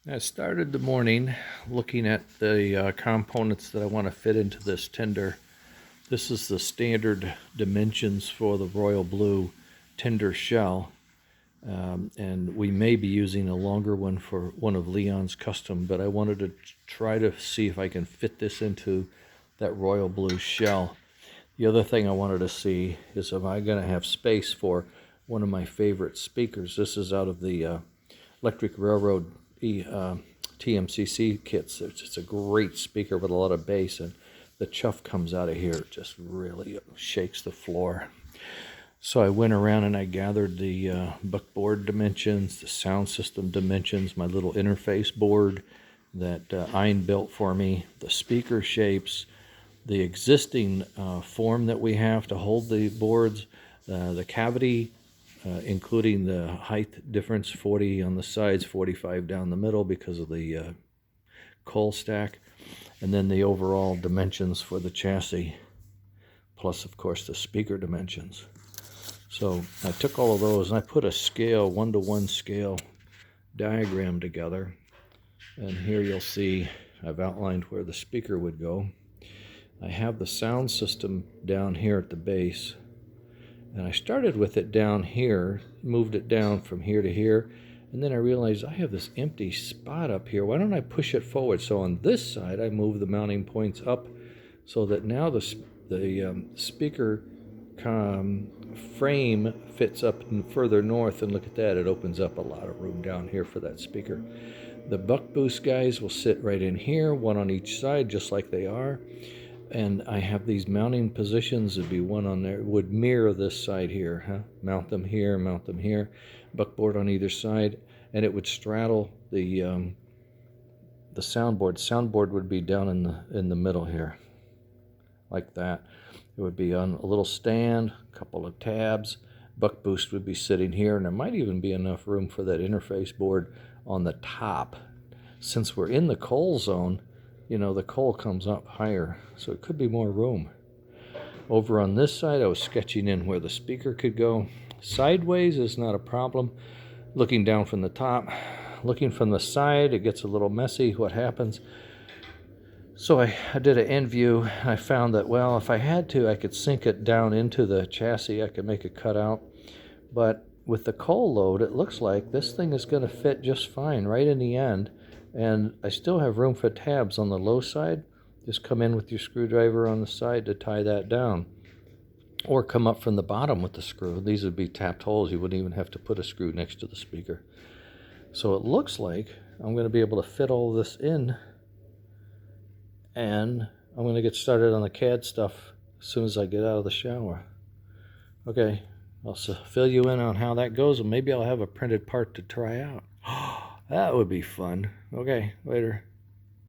I started the morning looking at the components that I want to fit into this tender. This is the standard dimensions for the royal blue tender shell, and we may be using a longer one for one of Leon's custom, but I wanted to try to see if I can fit this into that royal blue shell. The other thing I wanted to see is if I'm going to have space for one of my favorite speakers. This is out of the Electric Railroad TMCC kits. It's a great speaker with a lot of bass, and the chuff comes out of here. It just really shakes the floor. So I went around and I gathered the buckboard dimensions, the sound system dimensions, my little interface board that Ein built for me, the speaker shapes, the existing form that we have to hold the boards, the cavity, including the height difference, 40 on the sides, 45 down the middle because of the coal stack, and then the overall dimensions for the chassis, plus of course the speaker dimensions. So I took all of those and I put a scale, 1-to-1 scale diagram together, and here you'll see I've outlined where the speaker would go. I have the sound system down here at the base, and I started with it down here, moved it down from here to here, and then I realized I have this empty spot up here. Why don't I push it forward? So on this side, I move the mounting points up so that now the speaker frame fits up further north, and look at that, it opens up a lot of room down here for that speaker. The buck boost guys will sit right in here, one on each side, just like they are. And I have these mounting positions. It'd be one on there, would mirror this side here, huh? Mount them here, buckboard on either side, and it would straddle the soundboard. Soundboard would be down in the middle here, like that. It would be on a little stand, a couple of tabs. Buck boost would be sitting here, and there might even be enough room for that interface board on the top. Since we're in the coal zone, you know, the coal comes up higher, so it could be more room. Over on this side, I was sketching in where the speaker could go. Sideways is not a problem. Looking down from the top, looking from the side, it gets a little messy. What happens? So I did an end view. I found that, well, if I had to, I could sink it down into the chassis. I could make a cutout. But with the coal load, it looks like this thing is going to fit just fine right in the end. And I still have room for tabs on the low side. Just come in with your screwdriver on the side to tie that down. Or come up from the bottom with the screw. These would be tapped holes. You wouldn't even have to put a screw next to the speaker. So it looks like I'm going to be able to fit all this in. And I'm going to get started on the CAD stuff as soon as I get out of the shower. Okay, I'll fill you in on how that goes, and maybe I'll have a printed part to try out. That would be fun. Okay, later.